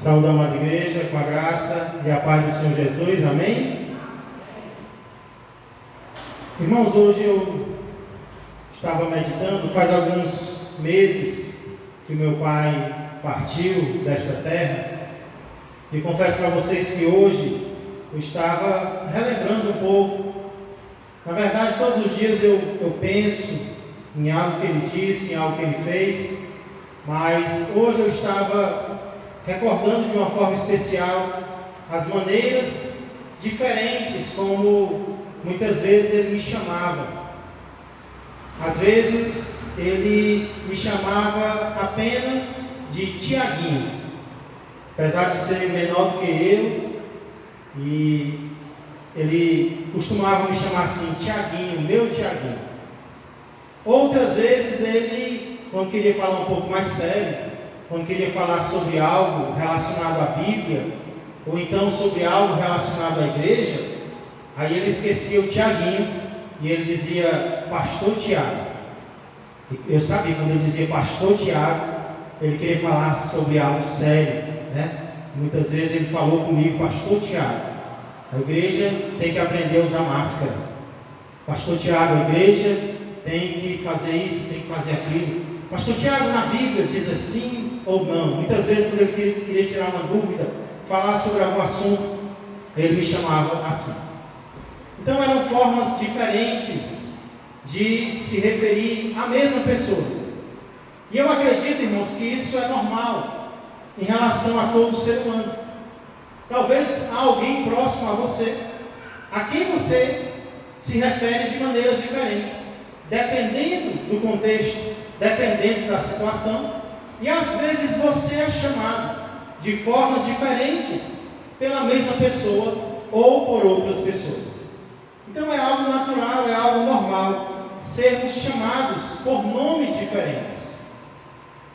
Saúde a amada igreja, com a graça e a paz do Senhor Jesus, amém? Irmãos, hoje eu estava meditando, faz alguns meses que meu pai partiu desta terra, e confesso para vocês que hoje eu estava relembrando um pouco. Na verdade, todos os dias eu penso em algo que ele disse, em algo que ele fez, mas hoje eu estava recordando de uma forma especial as maneiras diferentes como muitas vezes ele me chamava. Às vezes ele me chamava apenas de Tiaguinho, apesar de ser menor do que eu, e ele costumava me chamar assim, Tiaguinho, meu Tiaguinho. Outras vezes ele, quando queria falar um pouco mais sério, quando queria falar sobre algo relacionado à Bíblia, ou então sobre algo relacionado à igreja, aí ele esquecia o Tiaguinho e ele dizia Pastor Tiago. Eu sabia, quando ele dizia Pastor Tiago, ele queria falar sobre algo sério, né? Muitas vezes ele falou comigo, Pastor Tiago, a igreja tem que aprender a usar máscara. Pastor Tiago, a igreja tem que fazer isso, tem que fazer aquilo. Pastor Tiago, na Bíblia diz assim ou não? Muitas vezes, quando ele queria tirar uma dúvida, falar sobre algum assunto, ele me chamava assim. Então eram formas diferentes de se referir à mesma pessoa. E eu acredito, irmãos, que isso é normal em relação a todo ser humano. Talvez há alguém próximo a você, a quem você se refere de maneiras diferentes, dependendo do contexto, dependendo da situação, e às vezes você é chamado de formas diferentes pela mesma pessoa ou por outras pessoas. Então é algo natural, é algo normal sermos chamados por nomes diferentes.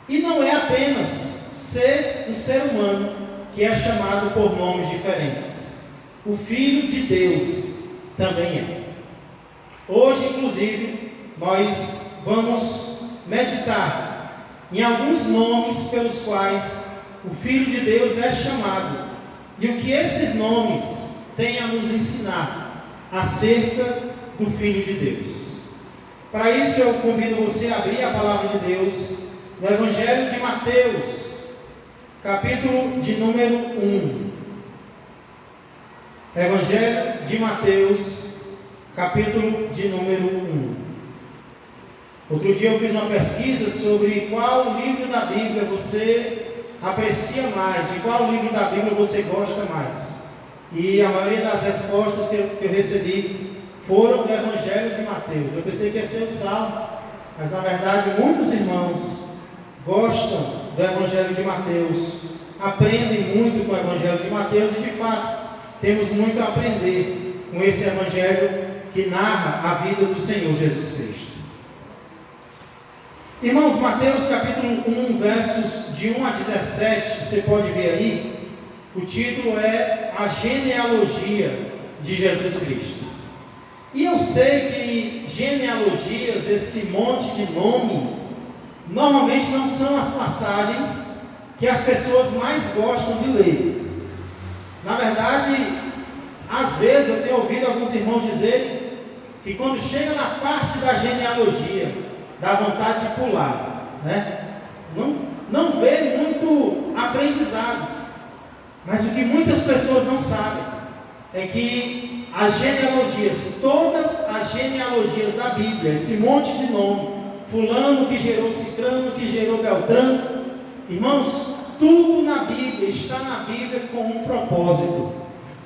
E não é apenas ser um ser humano que é chamado por nomes diferentes. O Filho de Deus também é. Hoje, inclusive, nós vamos meditar em alguns nomes pelos quais o Filho de Deus é chamado e o que esses nomes têm a nos ensinar acerca do Filho de Deus. Para isso eu convido você a abrir a palavra de Deus no Evangelho de Mateus, capítulo de número 1. Evangelho de Mateus, capítulo de número 1. Outro dia eu fiz uma pesquisa sobre qual livro da Bíblia você aprecia mais, de qual livro da Bíblia você gosta mais. E a maioria das respostas que eu recebi foram do Evangelho de Mateus. Eu pensei que ia ser o Salmo, mas na verdade muitos irmãos gostam do Evangelho de Mateus, aprendem muito com o Evangelho de Mateus e de fato temos muito a aprender com esse Evangelho que narra a vida do Senhor Jesus Cristo. Irmãos, Mateus capítulo 1, versos de 1 a 17, você pode ver aí, o título é A Genealogia de Jesus Cristo. E eu sei que genealogias, esse monte de nome, normalmente não são as passagens que as pessoas mais gostam de ler. Na verdade, às vezes eu tenho ouvido alguns irmãos dizerem que quando chega na parte da genealogia, dá vontade de pular, né? Não vê muito aprendizado. Mas o que muitas pessoas não sabem é que as genealogias, todas as genealogias da Bíblia, esse monte de nome, fulano que gerou ciclano, que gerou beltrano, irmãos, tudo na Bíblia está na Bíblia com um propósito.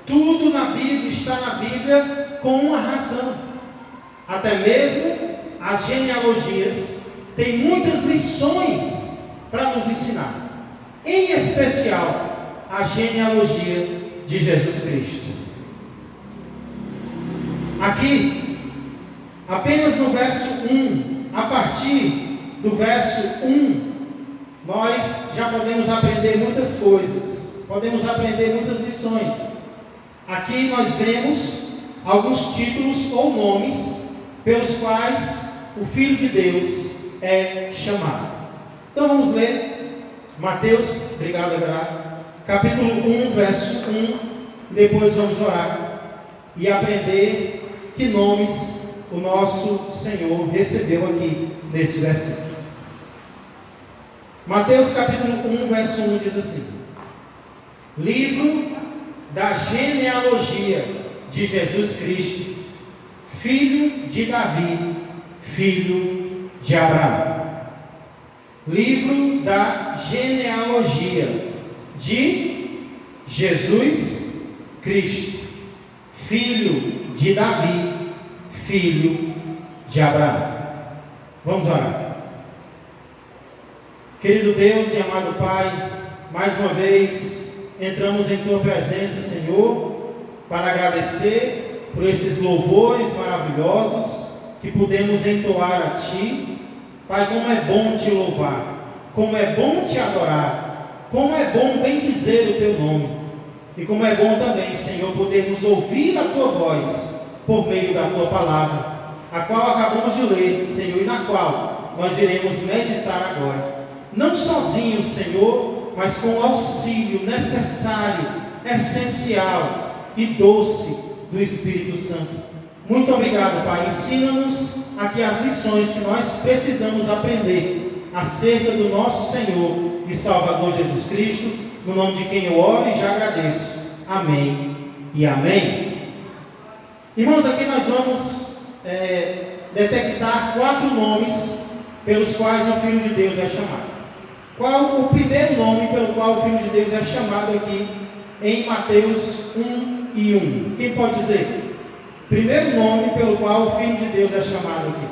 Tudo na Bíblia está na Bíblia com uma razão. Até mesmo as genealogias têm muitas lições para nos ensinar, em especial a genealogia de Jesus Cristo. Aqui, apenas no verso 1, a partir do verso 1, nós já podemos aprender muitas coisas, podemos aprender muitas lições. Aqui nós vemos alguns títulos ou nomes pelos quais o Filho de Deus é chamado. Então vamos ler Mateus, obrigado Everardo, capítulo 1, verso 1, depois vamos orar e aprender que nomes o nosso Senhor recebeu aqui nesse versículo. Mateus capítulo 1, verso 1 diz assim: livro da genealogia de Jesus Cristo, filho de Davi, filho de Abraão. Livro da genealogia de Jesus Cristo, filho de Davi, filho de Abraão. Vamos orar. Querido Deus e amado Pai, mais uma vez entramos em Tua presença, Senhor, para agradecer por esses louvores maravilhosos que podemos entoar a Ti. Pai, como é bom Te louvar, como é bom Te adorar, como é bom bendizer o Teu nome, e como é bom também, Senhor, podermos ouvir a Tua voz por meio da Tua palavra, a qual acabamos de ler, Senhor, e na qual nós iremos meditar agora, não sozinhos, Senhor, mas com o auxílio necessário, essencial e doce do Espírito Santo. Muito obrigado, Pai. Ensina-nos aqui as lições que nós precisamos aprender acerca do nosso Senhor e Salvador Jesus Cristo, no nome de quem eu oro e já agradeço. Amém e amém. Irmãos, aqui nós vamos detectar 4 nomes pelos quais o Filho de Deus é chamado. Qual o primeiro nome pelo qual o Filho de Deus é chamado aqui em Mateus 1 e 1? Quem pode dizer? Primeiro nome pelo qual o Filho de Deus é chamado aqui.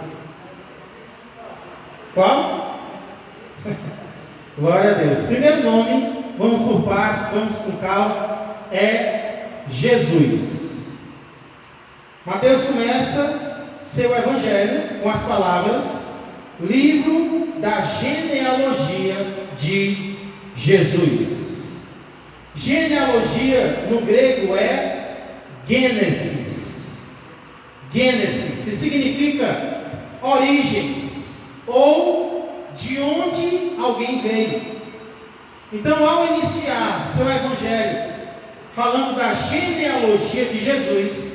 Qual? Glória a Deus. Primeiro nome, vamos por partes, vamos com calma, é Jesus. Mateus começa seu evangelho com as palavras: livro da genealogia de Jesus. Genealogia no grego é Gênesis. Gênesis, que significa origens, ou de onde alguém veio. Então, ao iniciar seu evangelho falando da genealogia de Jesus,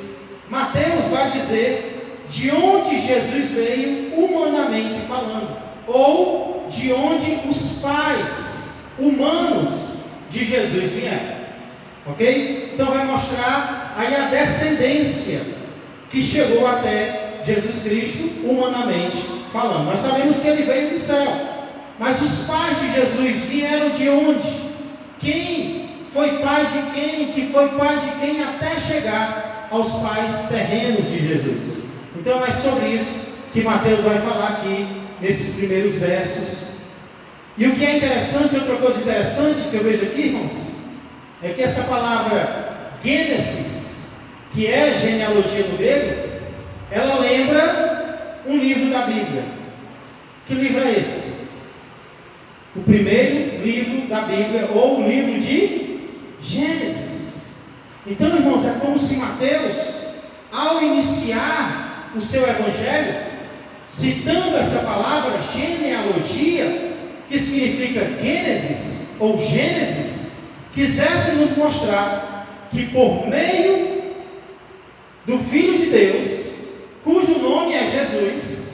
Mateus vai dizer de onde Jesus veio humanamente falando, ou de onde os pais humanos de Jesus vieram. Ok? Então vai mostrar aí a descendência que chegou até Jesus Cristo, humanamente falando. Nós sabemos que ele veio do céu, mas os pais de Jesus vieram de onde? Quem foi pai de quem? Que foi pai de quem até chegar aos pais terrenos de Jesus? Então é sobre isso que Mateus vai falar aqui nesses primeiros versos. E o que é interessante, outra coisa interessante que eu vejo aqui, irmãos, é que essa palavra Gênesis, que é genealogia no grego, ela lembra um livro da Bíblia. Que livro é esse? O primeiro livro da Bíblia, ou o livro de Gênesis. Então, irmãos, é como se Mateus, ao iniciar o seu evangelho, citando essa palavra genealogia, que significa Gênesis ou Gênesis, quisesse nos mostrar que por meio do Filho de Deus, cujo nome é Jesus,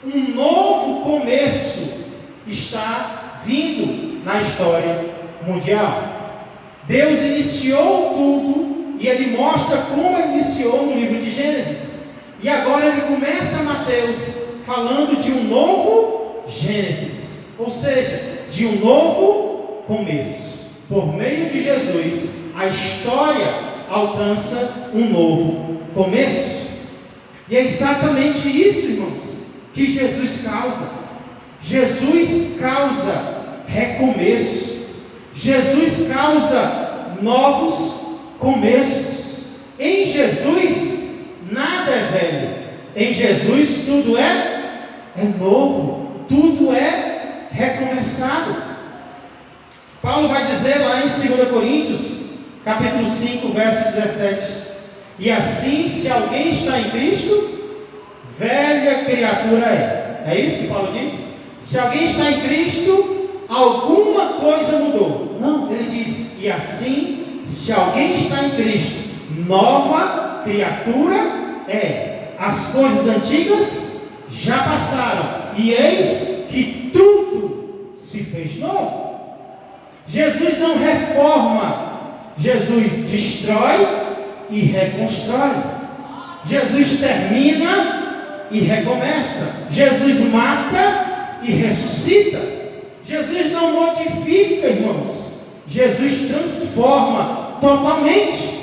um novo começo está vindo na história mundial. Deus iniciou tudo e Ele mostra como Ele iniciou no livro de Gênesis. E agora Ele começa Mateus falando de um novo Gênesis, ou seja, de um novo começo. Por meio de Jesus, a história alcança um novo começo. E é exatamente isso, irmãos, que Jesus causa. Jesus causa recomeço. Jesus causa novos começos. Em Jesus nada é velho. Em Jesus tudo é novo. Tudo é recomeçado. Paulo vai dizer lá em 2 Coríntios, capítulo 5, verso 17: e assim, se alguém está em Cristo, velha criatura é. É isso que Paulo diz? Se alguém está em Cristo, alguma coisa mudou. Não, ele diz: e assim, se alguém está em Cristo, nova criatura é. As coisas antigas já passaram, e eis que tudo se fez novo. Jesus não reforma, Jesus destrói e reconstrói. Jesus termina e recomeça. Jesus mata e ressuscita. Jesus não modifica, irmãos. Jesus transforma totalmente.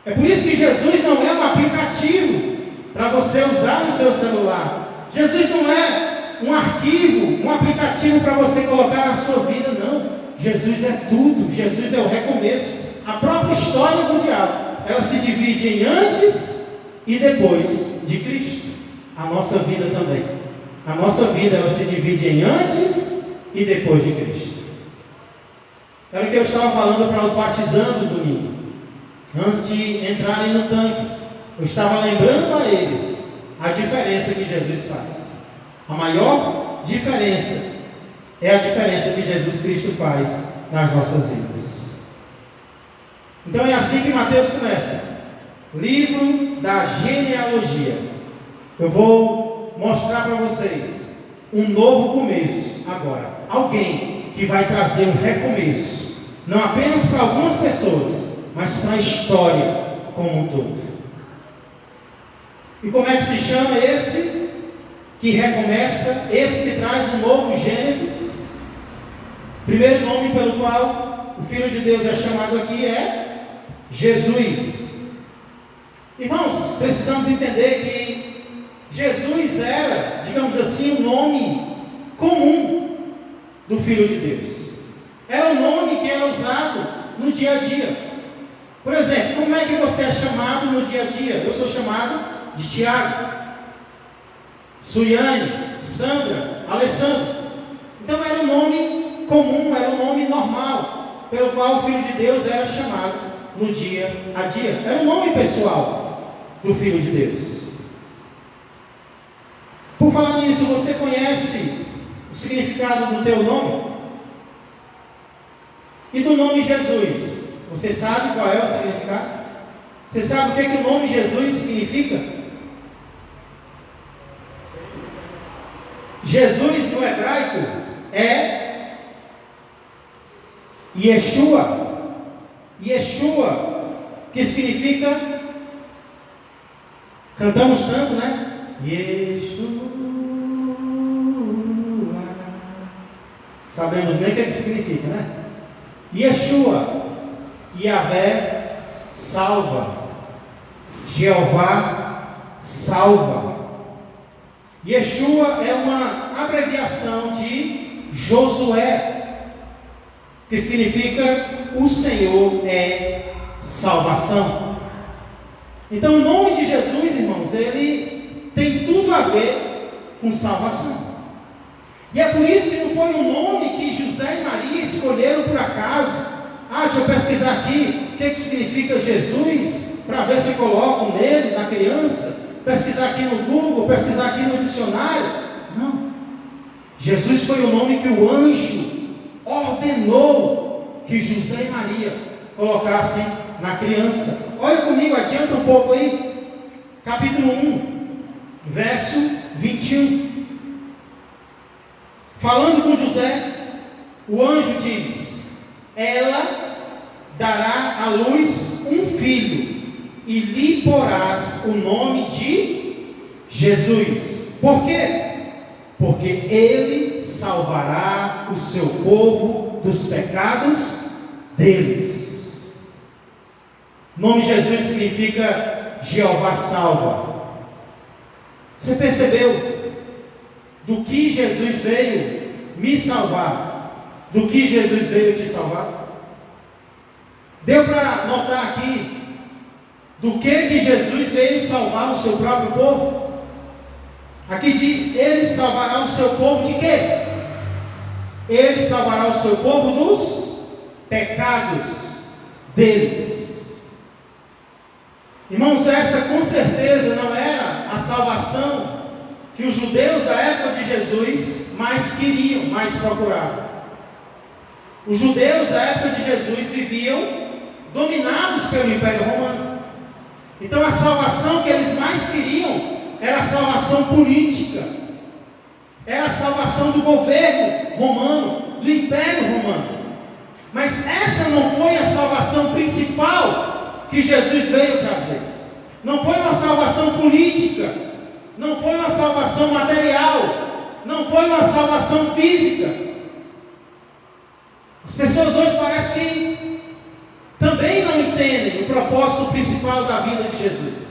É por isso que Jesus não é um aplicativo para você usar no seu celular. Jesus não é um arquivo, um aplicativo para você colocar na sua vida, não. Jesus é tudo. Jesus é o recomeço. A própria história do diabo, ela se divide em antes e depois de Cristo. A nossa vida também. A nossa vida, ela se divide em antes e depois de Cristo. Era o que eu estava falando para os batizandos domingo. Antes de entrarem no tanque, eu estava lembrando a eles a diferença que Jesus faz. A maior diferença é a diferença que Jesus Cristo faz nas nossas vidas. Então é assim que Mateus começa. Livro da genealogia. Eu vou mostrar para vocês um novo começo agora. Alguém que vai trazer um recomeço. Não apenas para algumas pessoas, mas para a história como um todo. E como é que se chama esse que recomeça, esse que traz um novo Gênesis? Primeiro nome pelo qual o Filho de Deus é chamado aqui é Jesus. Irmãos, precisamos entender que Jesus era, digamos assim, um nome comum do Filho de Deus. Era um nome que era usado no dia a dia. Por exemplo, como é que você é chamado no dia a dia? Eu sou chamado de Tiago, Suiane, Sandra, Alessandro. Então era um nome comum, era um nome normal, pelo qual o Filho de Deus era chamado no dia a dia. Era um nome pessoal do Filho de Deus. Por falar nisso, você conhece o significado do teu nome? E do nome Jesus? Você sabe qual é o significado? Você sabe o que o nome Jesus significa? Jesus no hebraico é Yeshua. Yeshua, que significa, cantamos tanto, né? Yeshua. Sabemos nem o que significa, né? Yeshua. Yahvé salva. Jeová salva. Yeshua é uma abreviação de Josué, que significa o Senhor é salvação. Então o nome de Jesus, irmãos, ele tem tudo a ver com salvação. E é por isso que não foi um nome que José e Maria escolheram por acaso. Deixa eu pesquisar aqui o que significa Jesus, para ver se colocam nele, na criança. Pesquisar aqui no Google, pesquisar aqui no dicionário. Não. Jesus foi o nome que o anjo ordenou que José e Maria colocassem na criança. Olha comigo, adianta um pouco aí. Capítulo 1, verso 21. Falando com José, o anjo diz: ela dará à luz um filho, e lhe porás o nome de Jesus. Por quê? Porque ele salvará o seu povo dos pecados deles. O nome Jesus significa Jeová salva. Você percebeu do que Jesus veio me salvar? Do que Jesus veio te salvar? Deu para notar aqui do que Jesus veio salvar o seu próprio povo? Aqui diz: ele salvará o seu povo de quê? Ele salvará o seu povo dos pecados deles. Irmãos, essa com certeza não era a salvação que os judeus da época de Jesus mais queriam, mais procuravam. Os judeus da época de Jesus viviam dominados pelo Império Romano. Então a salvação que eles mais queriam era a salvação política, era a salvação do governo romano, do Império Romano. Mas essa não foi a salvação principal que Jesus veio trazer. Não foi uma salvação política, não foi uma salvação material, não foi uma salvação física. As pessoas hoje parecem que também não entendem o propósito principal da vida de Jesus.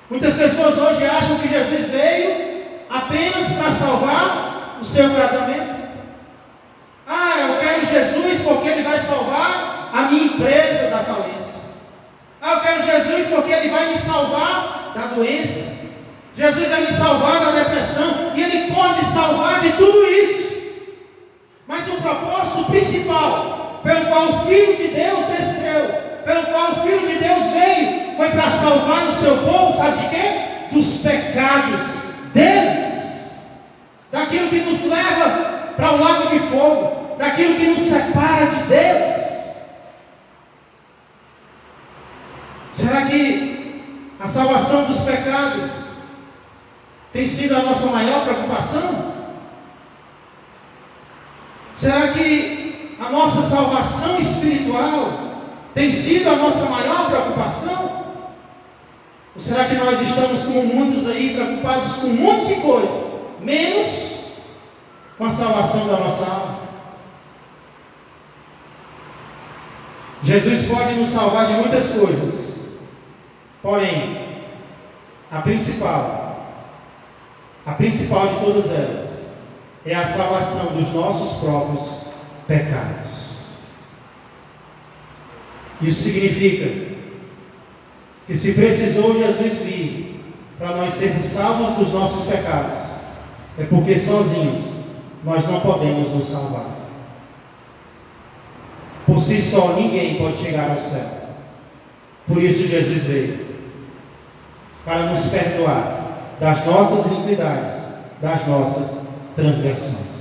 Muitas pessoas hoje acham que Jesus veio apenas para salvar o seu casamento. Ah, eu quero Jesus porque Ele vai salvar a minha empresa da falência. Ah, eu quero Jesus porque Ele vai me salvar da doença. Jesus vai me salvar da depressão. E Ele pode salvar de tudo isso. Mas o propósito principal, pelo qual o Filho de Deus desceu, pelo qual o Filho de Deus veio, foi para salvar o seu povo, sabe de quê? Dos pecados deles. Daquilo que nos leva para o lago de fogo, daquilo que nos separa de Deus. Será que a salvação dos pecados tem sido a nossa maior preocupação? Será que a nossa salvação espiritual tem sido a nossa maior preocupação? Ou será que nós estamos como muitos aí preocupados com um monte de coisa, menos com a salvação da nossa alma? Jesus pode nos salvar de muitas coisas, porém, a principal de todas elas, é a salvação dos nossos próprios pecados. Isso significa que se precisou Jesus vir para nós sermos salvos dos nossos pecados, é porque sozinhos nós não podemos nos salvar. Por si só ninguém pode chegar ao céu. Por isso Jesus veio, para nos perdoar das nossas iniquidades, das nossas transgressões.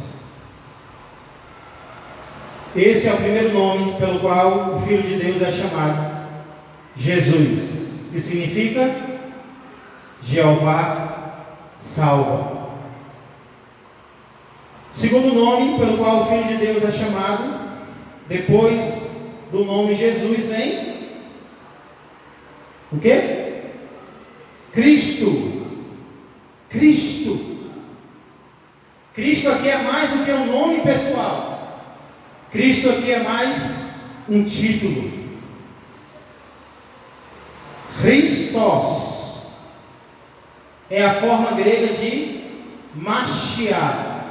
Esse é o primeiro nome pelo qual o Filho de Deus é chamado Jesus, que significa Jeová salva. Segundo nome pelo qual o Filho de Deus é chamado, depois do nome Jesus, vem o quê? Cristo. Cristo. Cristo aqui é mais do que um nome pessoal. Cristo aqui é mais um título. Christos é a forma grega de Mashiach,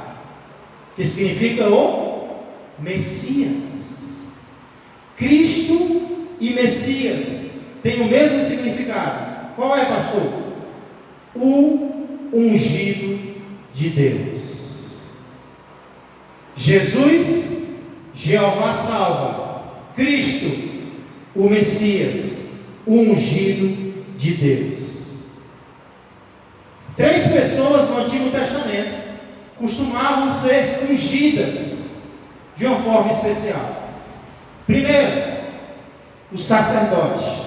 que significa o Messias. Cristo e Messias têm o mesmo significado. Qual é, pastor? O ungido de Deus. Jesus, Jeová salva. Cristo, o Messias, o ungido de Deus. 3 pessoas no Antigo Testamento costumavam ser ungidas de uma forma especial. Primeiro, o sacerdote.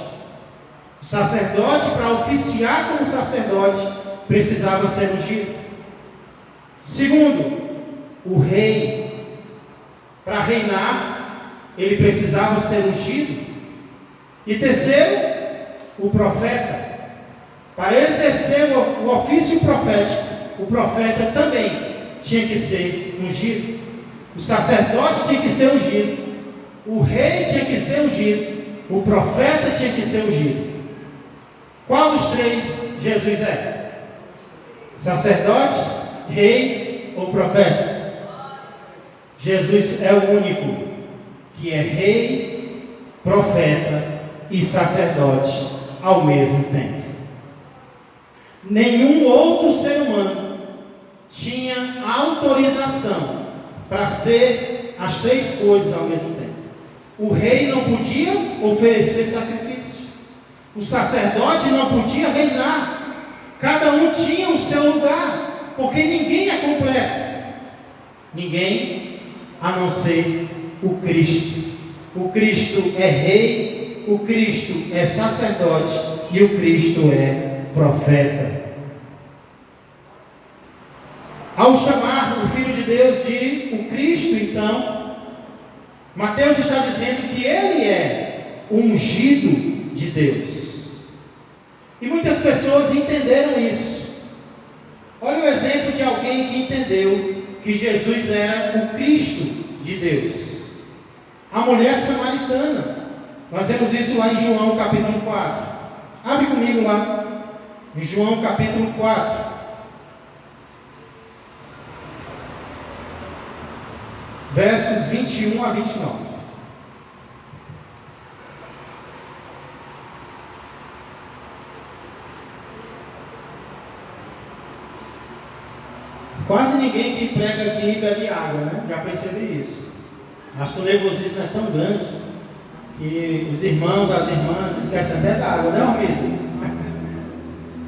O sacerdote, para oficiar como sacerdote, precisava ser ungido. Segundo, o rei. Para reinar, ele precisava ser ungido. E terceiro, o profeta. Para exercer o ofício profético, o profeta também tinha que ser ungido. O sacerdote tinha que ser ungido. O rei tinha que ser ungido. O profeta tinha que ser ungido. Qual dos 3 Jesus é? Sacerdote, rei ou profeta? Jesus é o único que é rei, profeta e sacerdote ao mesmo tempo. Nenhum outro ser humano tinha autorização para ser as 3 coisas ao mesmo tempo. O rei não podia oferecer sacrifício. O sacerdote não podia reinar. Cada um tinha o seu lugar, porque ninguém é completo. Ninguém, a não ser o Cristo. O Cristo é rei, o Cristo é sacerdote e o Cristo é profeta. Ao chamar o Filho de Deus de o Cristo, então, Mateus está dizendo que ele é o ungido de Deus. E muitas pessoas entenderam isso. Olha o exemplo de alguém que entendeu que Jesus era o Cristo de Deus. A mulher samaritana. Nós vemos isso lá em João capítulo 4. Abre comigo lá, em João capítulo 4. Versos 21 a 29. Quase ninguém que prega aqui bebe água, né? Já percebi isso. Acho que o nervosismo é tão grande que os irmãos, as irmãs esquecem até da água, né, Almisa?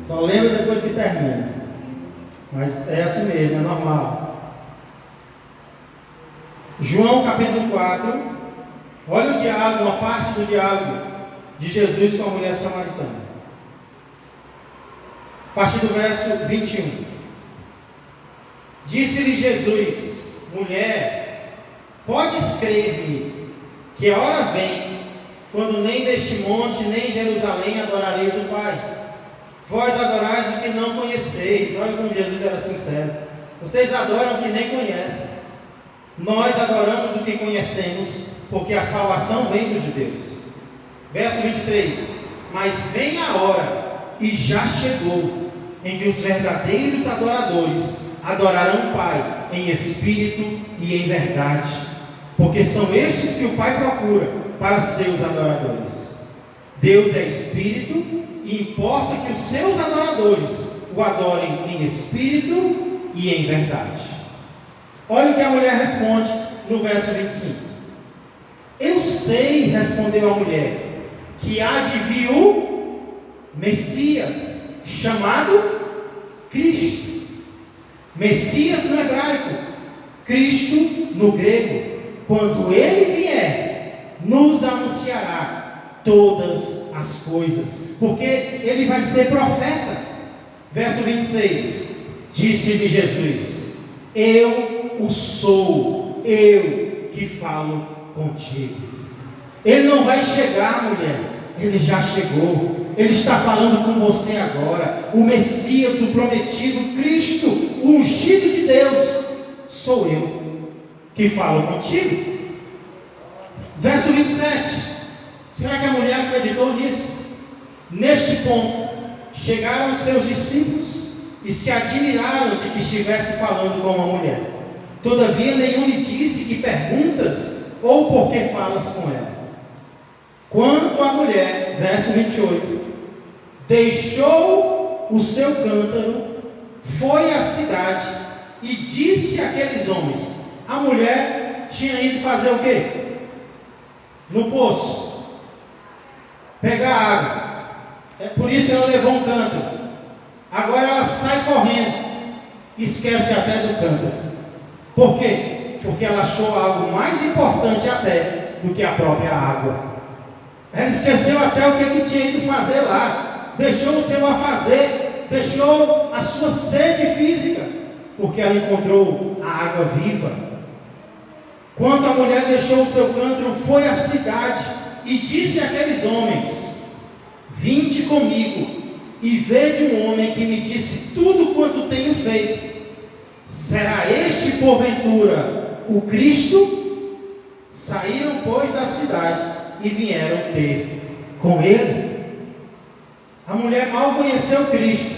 Só lembra depois que termina. Mas é assim mesmo, é normal. João capítulo 4. Olha o diálogo, uma parte do diálogo de Jesus com a mulher samaritana. A partir do verso 21. Disse-lhe Jesus: mulher, podes crer-me que a hora vem, quando nem neste monte, nem em Jerusalém adorareis o Pai. Vós adorais o que não conheceis. Olha como Jesus era sincero. Vocês adoram o que nem conhecem. Nós adoramos o que conhecemos, porque a salvação vem dos judeus. Verso 23. Mas vem a hora, e já chegou, em que os verdadeiros adoradores adorarão o Pai em espírito e em verdade, porque são estes que o Pai procura para seus adoradores. Deus é espírito e importa que os seus adoradores o adorem em espírito e em verdade. Olha o que a mulher responde no verso 25. Eu sei, respondeu a mulher, que há de vir o Messias, chamado Cristo. Messias no hebraico, Cristo no grego. Quando ele vier, nos anunciará todas as coisas, porque ele vai ser profeta. Verso 26. Disse-lhe Jesus: eu o sou, eu que falo contigo. Ele não vai chegar, mulher, ele já chegou. Ele está falando com você agora. O Messias, o prometido, Cristo, o ungido de Deus, sou eu que falo contigo. Verso 27. Será que a mulher acreditou nisso? Neste ponto, chegaram os seus discípulos e se admiraram de que estivesse falando com uma mulher. Todavia nenhum lhe disse: que perguntas ou por que falas com ela? Quanto à mulher, verso 28, deixou o seu cântaro, foi à cidade e disse àqueles homens. A mulher tinha ido fazer o quê? No poço, pegar água. É por isso que ela levou um cântaro. Agora ela sai correndo, esquece até do cântaro. Por quê? Porque ela achou algo mais importante até do que a própria água. Ela esqueceu até o que tinha ido fazer lá. Deixou o seu afazer, deixou a sua sede física, porque ela encontrou a água viva. Quando a mulher deixou o seu cântaro, foi à cidade e disse àqueles homens: vinde comigo e vede um homem que me disse tudo quanto tenho feito. Será este porventura o Cristo? Saíram, pois, da cidade e vieram ter com ele. A mulher mal conheceu Cristo,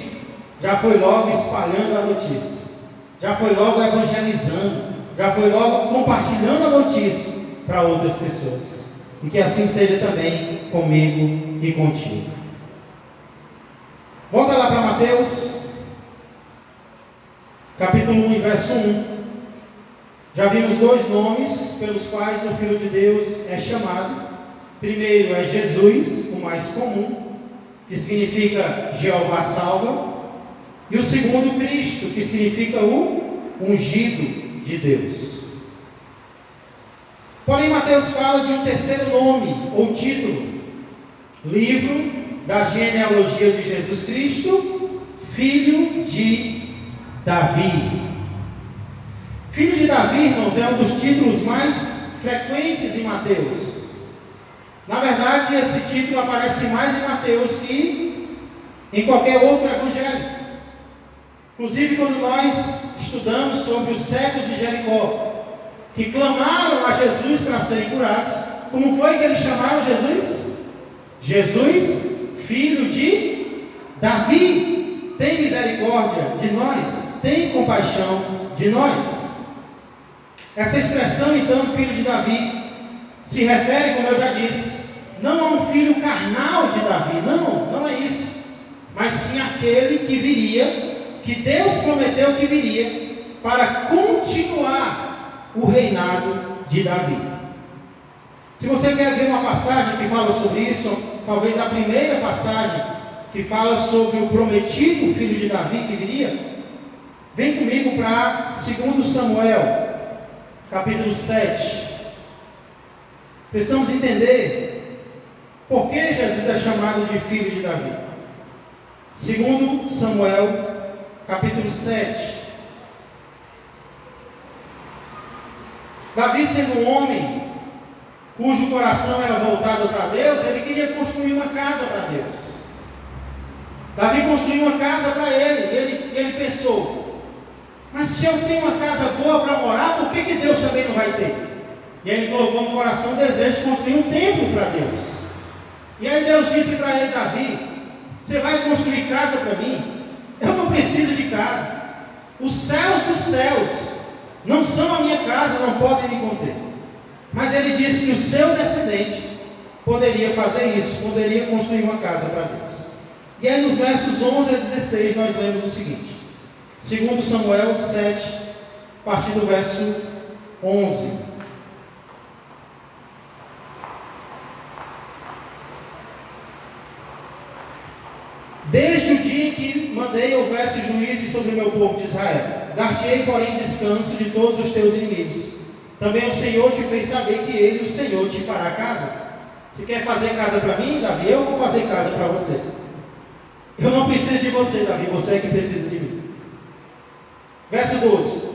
já foi logo espalhando a notícia, já foi logo evangelizando, já foi logo compartilhando a notícia para outras pessoas. E que assim seja também comigo e contigo. Volta lá para Mateus capítulo 1 e verso 1. Já vimos dois nomes pelos quais o Filho de Deus é chamado. Primeiro é Jesus, o mais comum, que significa Jeová salva. E o segundo, Cristo, que significa o ungido de Deus. Porém, Mateus fala de um terceiro nome ou título: livro da genealogia de Jesus Cristo, filho de Davi. Filho de Davi, irmãos, é um dos títulos mais frequentes em Mateus. Na verdade, esse título aparece mais em Mateus que em qualquer outro evangelho. Inclusive, quando nós estudamos sobre os cegos de Jericó, que clamaram a Jesus para serem curados, como foi que eles chamaram Jesus? Jesus, filho de Davi, tem misericórdia de nós, tem compaixão de nós. Essa expressão, então, filho de Davi, se refere, como eu já disse, não a um filho carnal de Davi, não é isso, mas sim aquele que viria, que Deus prometeu que viria, para continuar o reinado de Davi. Se você quer ver uma passagem que fala sobre isso, talvez a primeira passagem que fala sobre o prometido filho de Davi que viria, vem comigo para 2 Samuel, capítulo 7. Precisamos entender por que Jesus é chamado de filho de Davi. 2 Samuel, capítulo 7. Davi, sendo um homem cujo coração era voltado para Deus, ele queria construir uma casa para Deus. Davi construiu uma casa para ele, e ele pensou: mas se eu tenho uma casa boa para morar, por que Deus também não vai ter? E aí ele colocou no coração o desejo de construir um templo para Deus. E aí Deus disse para ele: Davi, você vai construir casa para mim? Eu não preciso de casa. Os céus dos céus não são a minha casa, não podem me conter. Mas ele disse que o seu descendente poderia fazer isso, poderia construir uma casa para Deus. E aí nos versos 11 a 16 nós lemos o seguinte: 2 Samuel 7, a partir do verso 11. Desde o dia em que mandei houvesse juízes sobre o meu povo de Israel, dar-te-ei, porém, descanso de todos os teus inimigos. Também o Senhor te fez saber que Ele, o Senhor, te fará casa. Se quer fazer casa para mim, Davi, eu vou fazer casa para você. Eu não preciso de você, Davi, você é que precisa de mim. Verso 12: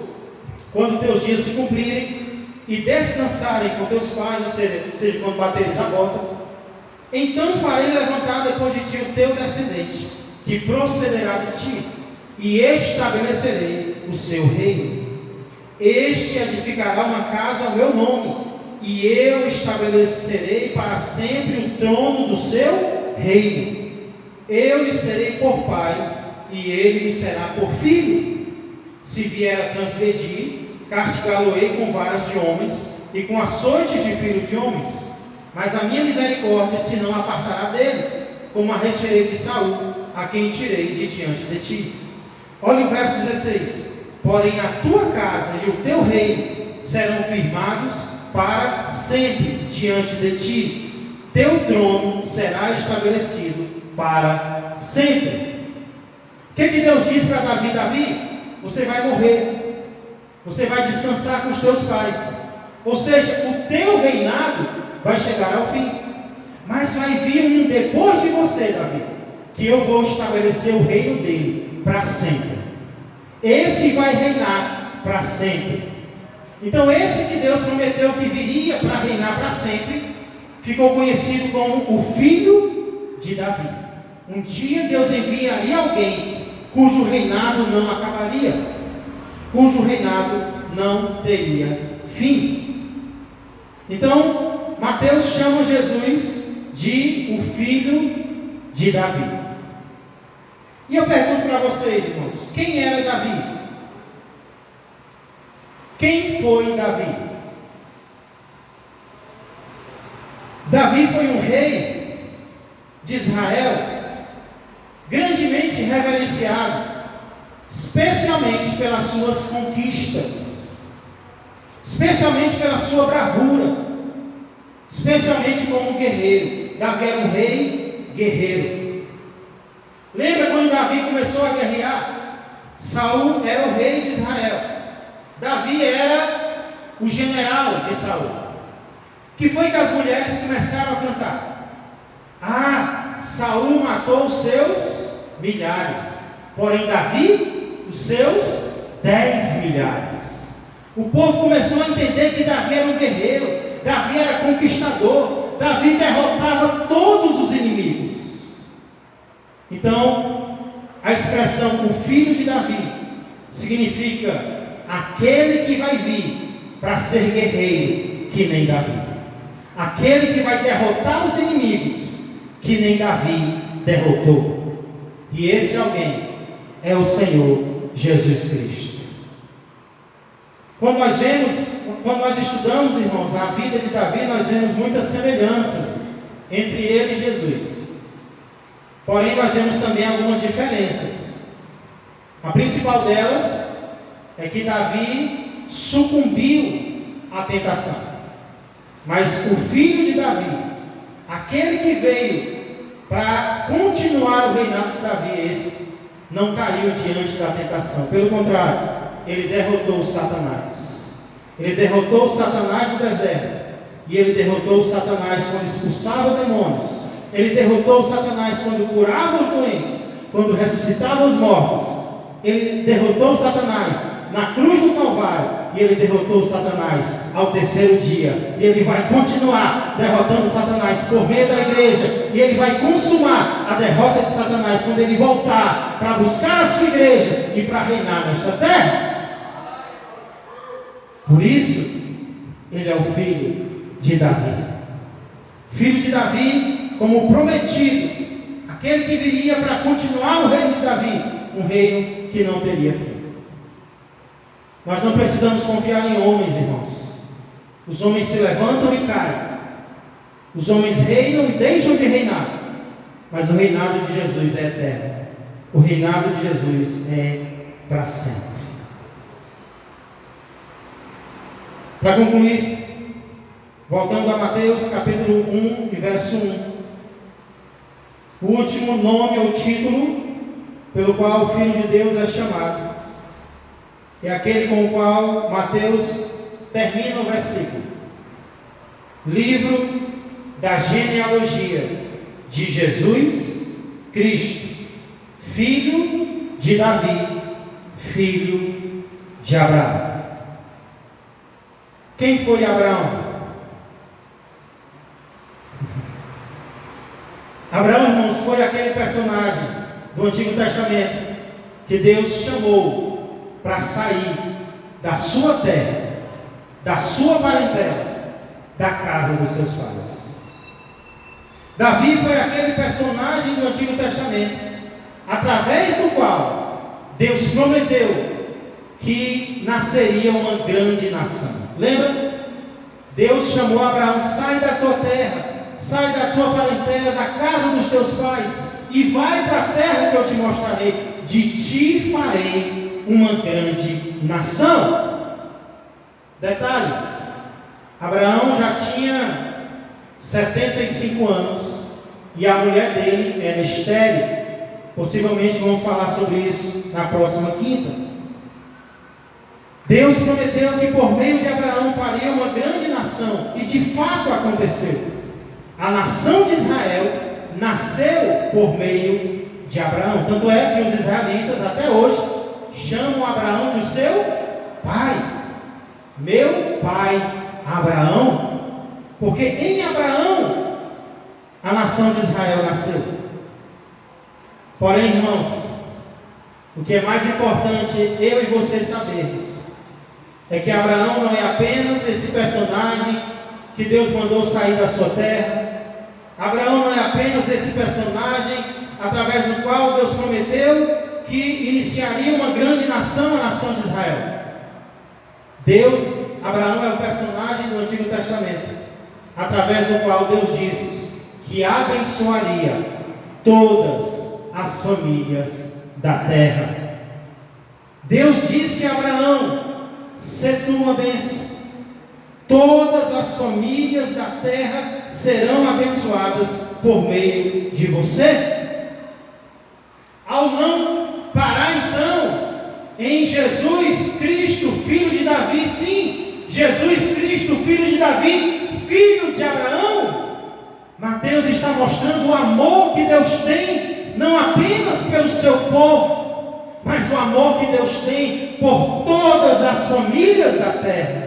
quando teus dias se cumprirem e descansarem com teus pais, ou seja, quando bateres a bota, então farei levantar depois de ti o teu descendente, que procederá de ti, e estabelecerei o seu reino. Este edificará uma casa ao meu nome, e eu estabelecerei para sempre o trono do seu reino. Eu lhe serei por pai, e ele lhe será por filho. Se vier a transgredir, castigá-lo-ei com varas de homens, e com açoites de filhos de homens. Mas a minha misericórdia se não apartará dele, como a retirei de Saul, a quem tirei de diante de ti. Olha o verso 16: porém a tua casa e o teu reino serão firmados para sempre diante de ti. Teu trono será estabelecido para sempre. O que Deus disse para Davi? Davi, você vai morrer, você vai descansar com os teus pais, ou seja, o teu reinado vai chegar ao fim, mas vai vir um depois de você, Davi, que eu vou estabelecer o reino dele para sempre. Esse vai reinar para sempre. Então esse que Deus prometeu que viria para reinar para sempre, ficou conhecido como o filho de Davi. Um dia Deus enviaria alguém cujo reinado não acabaria, cujo reinado não teria fim. Então Mateus chama Jesus de o filho de Davi. E eu pergunto para vocês, irmãos, quem era Davi? Quem foi Davi? Davi foi um rei de Israel grandemente reverenciado, especialmente pelas suas conquistas, especialmente pela sua bravura, especialmente como guerreiro. Davi era um rei guerreiro. Lembra quando Davi começou a guerrear? Saul era o rei de Israel, Davi era o general de Saul. que foi que as mulheres começaram a cantar? Ah, Saul matou os seus milhares, porém Davi, os seus 10 milhares. O povo começou a entender que Davi era um guerreiro, Davi era conquistador, Davi derrotava todos os inimigos. Então, a expressão o filho de Davi significa aquele que vai vir para ser guerreiro, que nem Davi. Aquele que vai derrotar os inimigos, que nem Davi derrotou. E esse alguém é o Senhor Jesus Cristo. Quando nós estudamos, irmãos, a vida de Davi, nós vemos muitas semelhanças entre ele e Jesus. Porém, nós vemos também algumas diferenças. A principal delas é que Davi sucumbiu à tentação. Mas o filho de Davi, aquele que veio para continuar o reinado de Davi, esse não caiu diante da tentação. Pelo contrário, ele derrotou Satanás. Ele derrotou Satanás no deserto. E ele derrotou Satanás quando expulsava demônios. Ele derrotou Satanás quando curava os doentes, quando ressuscitava os mortos. Ele derrotou Satanás na cruz do Calvário. E ele derrotou Satanás ao terceiro dia. E ele vai continuar derrotando Satanás por meio da igreja. E ele vai consumar a derrota de Satanás quando ele voltar para buscar a sua igreja e para reinar nesta terra. Por isso, ele é o filho de Davi. Filho de Davi, como prometido, aquele que viria para continuar o reino de Davi, um reino que não teria fim. Nós não precisamos confiar em homens, irmãos. Os homens se levantam e caem. Os homens reinam e deixam de reinar. Mas o reinado de Jesus é eterno. O reinado de Jesus é para sempre. Para concluir, voltando a Mateus capítulo 1 e verso 1. O último nome ou título pelo qual o Filho de Deus é chamado é aquele com o qual Mateus termina o versículo. Livro da genealogia de Jesus Cristo, filho de Davi, filho de Abraão. Quem foi Abraão? Abraão, irmãos, foi aquele personagem do Antigo Testamento que Deus chamou para sair da sua terra, da sua parentela, da casa dos seus pais. Davi foi aquele personagem do Antigo Testamento através do qual Deus prometeu que nasceria uma grande nação. Lembra? Deus chamou Abraão: sai da tua terra, sai da tua parentela, da casa dos teus pais, e vai para a terra que eu te mostrarei. De ti farei uma grande nação. Detalhe: Abraão já tinha 75 anos e a mulher dele era estéril. Possivelmente vamos falar sobre isso na próxima quinta. Deus prometeu que por meio de Abraão faria uma grande nação, e de fato aconteceu. A nação de Israel nasceu por meio de Abraão. Tanto é que os israelitas até hoje chamam Abraão de seu pai. Meu pai Abraão, porque em Abraão a nação de Israel nasceu. Porém, irmãos, o que é mais importante eu e você sabermos é que Abraão não é apenas esse personagem que Deus mandou sair da sua terra. Abraão não é apenas esse personagem através do qual Deus prometeu que iniciaria uma grande nação, a nação de Israel. Abraão é o personagem do Antigo Testamento, através do qual Deus disse que abençoaria todas as famílias da terra. Deus disse a Abraão: sê tu uma bênção, todas as famílias da terra serão abençoadas por meio de você. Ao não parar então em Jesus Cristo, filho de Davi, sim, Jesus Cristo, filho de Davi, filho de Abraão, Mateus está mostrando o amor que Deus tem, não apenas pelo seu povo, mas o amor que Deus tem por todas as famílias da terra.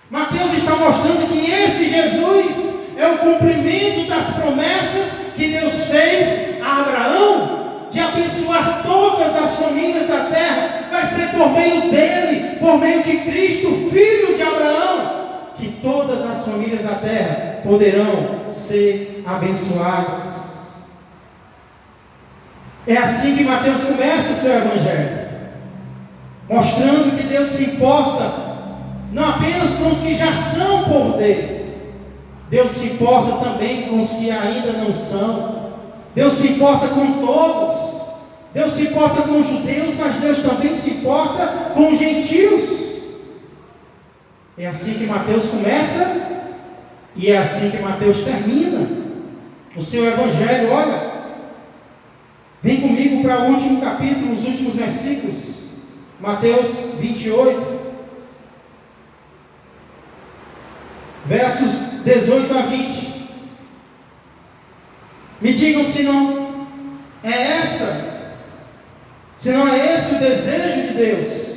Mateus está mostrando que esse Jesus é o cumprimento das promessas que Deus fez a Abraão, de abençoar todas as famílias da terra. Vai ser por meio dele, por meio de Cristo, filho de Abraão, que todas as famílias da terra poderão ser abençoadas. É assim que Mateus começa o seu evangelho, mostrando que Deus se importa não apenas com os que já são por dele, Deus se importa também com os que ainda não são. Deus se importa com todos. Deus se importa com os judeus, mas Deus também se importa com os gentios. É assim que Mateus começa e é assim que Mateus termina o seu evangelho. Olha, vem comigo para o último capítulo, os últimos versículos, Mateus 28, versos 18 a 20. Me digam se não é esse o desejo de Deus,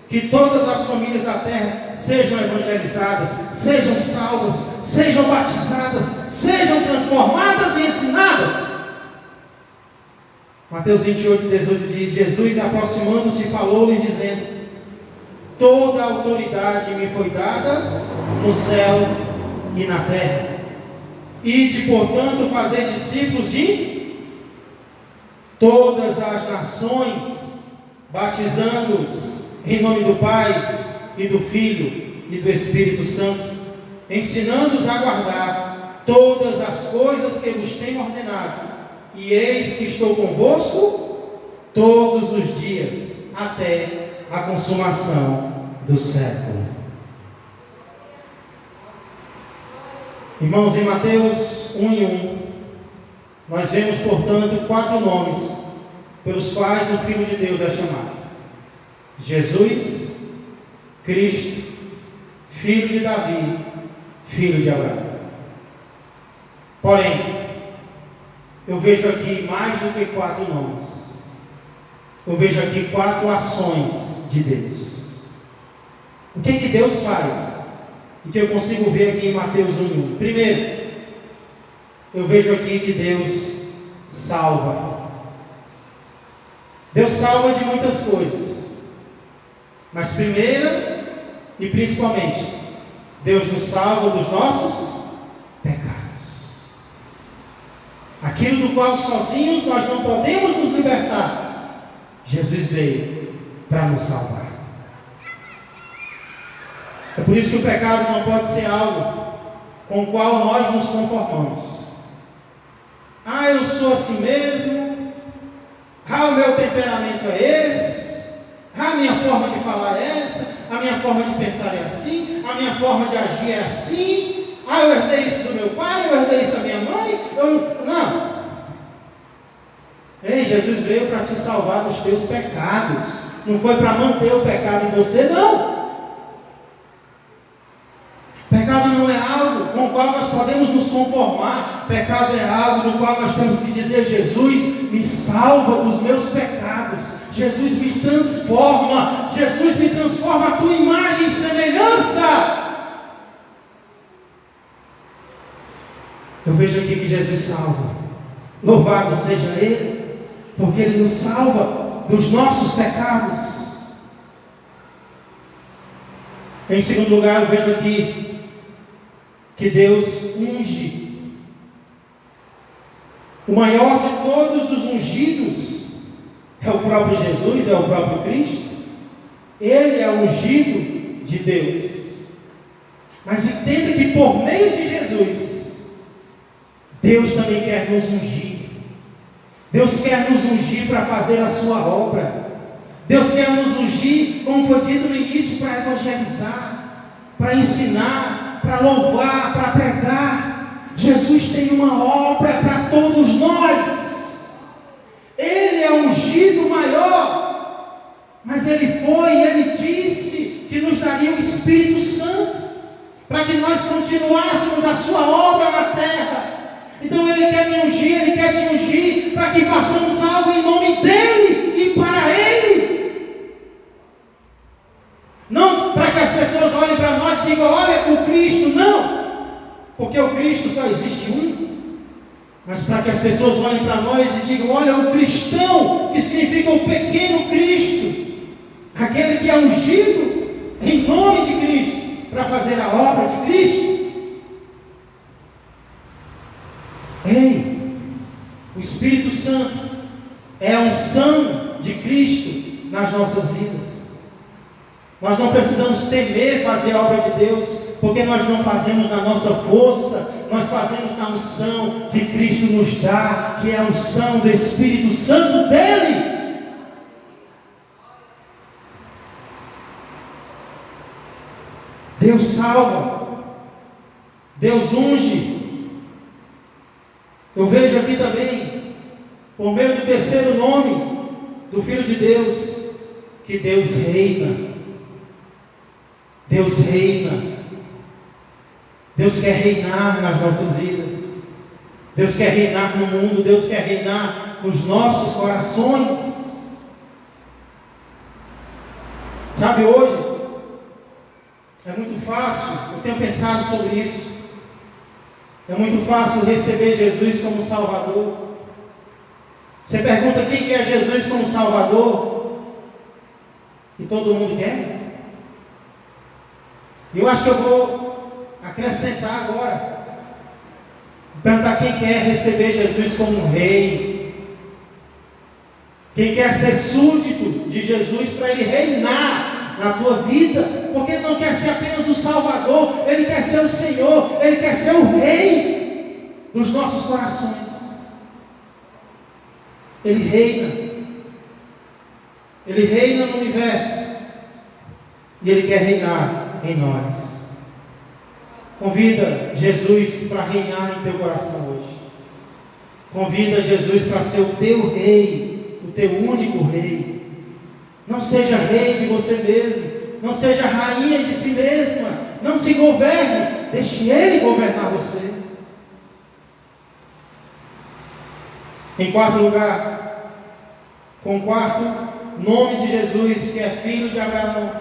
que todas as famílias da terra sejam evangelizadas, sejam salvas, sejam batizadas, sejam transformadas e ensinadas. Mateus 28, 18 diz: Jesus, aproximando-se, falou-lhes dizendo: toda a autoridade me foi dada no céu e na terra. Ide, portanto, fazer discípulos de todas as nações, batizando-os em nome do Pai e do Filho e do Espírito Santo, ensinando-os a guardar todas as coisas que vos tenho ordenado. E eis que estou convosco todos os dias, até a consumação do século. Irmãos, em Mateus 1:1, nós vemos, portanto, 4 nomes pelos quais o Filho de Deus é chamado: Jesus, Cristo, Filho de Davi, Filho de Abraão. Porém, eu vejo aqui mais do que 4 nomes. Eu vejo aqui 4 ações de Deus. O que Deus faz? E que eu consigo ver aqui em Mateus 1:1. Primeiro, eu vejo aqui que Deus salva. Deus salva de muitas coisas, mas primeira e principalmente, Deus nos salva dos nossos pecados. Aquilo do qual sozinhos nós não podemos nos libertar, Jesus veio para nos salvar. É por isso que o pecado não pode ser algo com o qual nós nos conformamos. Ah, eu sou assim mesmo. Ah, o meu temperamento é esse. Ah, a minha forma de falar é essa. A minha forma de pensar é assim. A minha forma de agir é assim. Ah, eu herdei isso do meu pai, eu herdei isso da minha mãe. Não. Ei, Jesus veio para te salvar dos teus pecados. Não foi para manter o pecado em você, não. Pecado não é algo com o qual nós podemos nos conformar. Pecado é algo do qual nós temos que dizer: Jesus, me salva dos meus pecados. Jesus me transforma. Jesus me transforma a tua imagem e semelhança. Eu vejo aqui que Jesus salva. Louvado seja Ele, porque Ele nos salva dos nossos pecados. Em segundo lugar, eu vejo aqui que Deus unge. O maior de todos os ungidos é o próprio Jesus, é o próprio Cristo. Ele é o ungido de Deus. Mas entenda que por meio de Jesus, Deus também quer nos ungir. Deus quer nos ungir para fazer a sua obra. Deus quer nos ungir, como foi dito no início, para evangelizar, para ensinar, para louvar, para pregar. Jesus tem uma obra para todos nós. Ele é o ungido maior, mas Ele disse que nos daria o Espírito Santo para que nós continuássemos a sua obra na terra. Então Ele quer me ungir, Ele quer te ungir, para que façamos algo em nome dEle e para Ele. Não para que as pessoas olhem para nós e digam, olha o Cristo, não, porque o Cristo só existe um. Mas para que as pessoas olhem para nós e digam, olha o cristão, que significa o pequeno Cristo, aquele que é ungido em nome de Cristo, para fazer a obra de Cristo. Ei, o Espírito Santo é a unção de Cristo nas nossas vidas. Nós não precisamos temer fazer a obra de Deus, porque nós não fazemos na nossa força, nós fazemos na unção que Cristo nos dá, que é a unção do Espírito Santo dEle. Deus salva, Deus unge. Eu vejo aqui também, por meio do terceiro nome do Filho de Deus, que Deus reina. Deus reina. Deus quer reinar nas nossas vidas. Deus quer reinar no mundo. Deus quer reinar nos nossos corações. Sabe, hoje é muito fácil, eu tenho pensado sobre isso. É muito fácil receber Jesus como Salvador. Você pergunta quem quer Jesus como Salvador? E todo mundo quer? Eu acho que eu vou acrescentar agora. Perguntar quem quer receber Jesus como Rei. Quem quer ser súdito de Jesus para Ele reinar na tua vida. Porque Ele não quer ser apenas o Salvador. Ele quer ser o Senhor. Ele quer ser o Rei dos nossos corações. Ele reina. Ele reina no universo. E Ele quer reinar em nós. Convida Jesus para reinar em teu coração hoje. Convida Jesus para ser o teu Rei, o teu único Rei. Não seja rei de você mesmo, não seja rainha de si mesma, não se governe, deixe Ele governar você. Em quarto lugar, com o quarto nome de Jesus, que é filho de Abraão,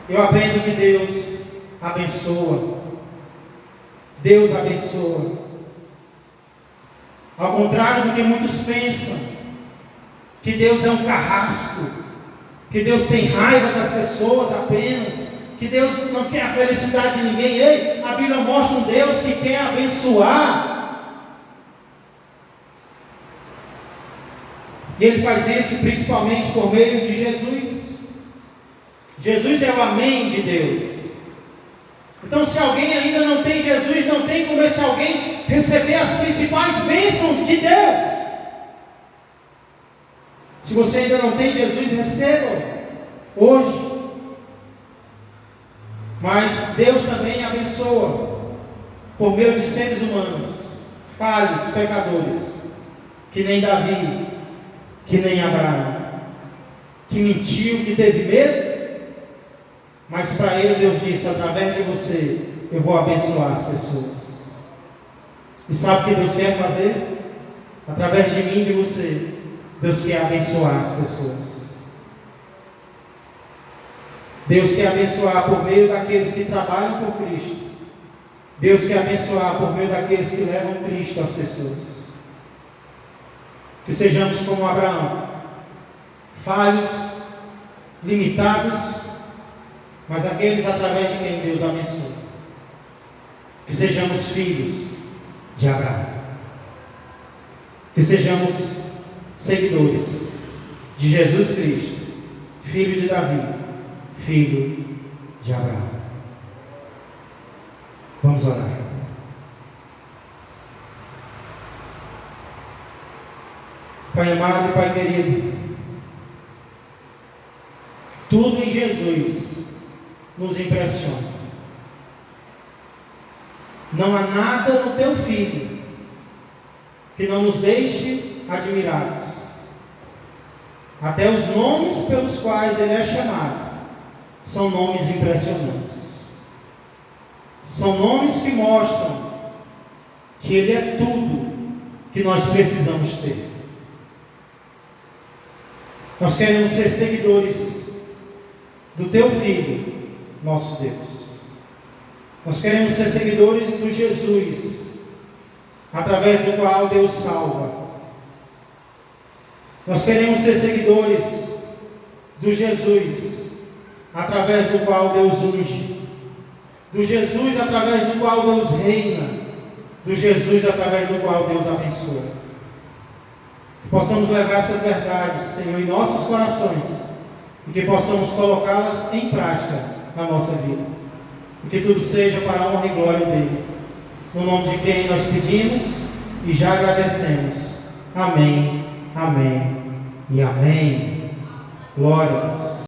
eu aprendo que Deus abençoa. Deus abençoa. Ao contrário do que muitos pensam, que Deus é um carrasco, que Deus tem raiva das pessoas apenas, que Deus não quer a felicidade de ninguém. Ei, a Bíblia mostra um Deus que quer abençoar. E Ele faz isso principalmente por meio de Jesus. Jesus é o amém de Deus. Então, se alguém ainda não tem Jesus, não tem como esse alguém receber as principais bênçãos de Deus. Se você ainda não tem Jesus, receba hoje. Mas Deus também abençoa por meio de seres humanos, falhos, pecadores, que nem Davi, que nem Abraão, que mentiu, que teve medo. Mas para ele Deus disse, através de você, eu vou abençoar as pessoas. E sabe o que Deus quer fazer? Através de mim e de você, Deus quer abençoar as pessoas. Deus quer abençoar por meio daqueles que trabalham por Cristo. Deus quer abençoar por meio daqueles que levam Cristo às pessoas. Que sejamos como Abraão, falhos, limitados, mas aqueles através de quem Deus abençoa. Que sejamos filhos de Abraão. Que sejamos seguidores de Jesus Cristo, filho de Davi, filho de Abraão. Vamos orar. Pai amado e Pai querido, tudo em Jesus nos impressiona. Não há nada no teu Filho que não nos deixe admirados. Até os nomes pelos quais Ele é chamado são nomes impressionantes. São nomes que mostram que Ele é tudo que nós precisamos ter. Nós queremos ser seguidores do Teu Filho, nosso Deus. Nós queremos ser seguidores do Jesus, através do qual Deus salva. Nós queremos ser seguidores do Jesus, através do qual Deus unge. Do Jesus, através do qual Deus reina. Do Jesus, através do qual Deus abençoa. Que possamos levar essas verdades, Senhor, em nossos corações, e que possamos colocá-las em prática na nossa vida. E que tudo seja para a honra e glória dele. No nome de quem nós pedimos e já agradecemos. Amém, amém e amém. Glória a Deus.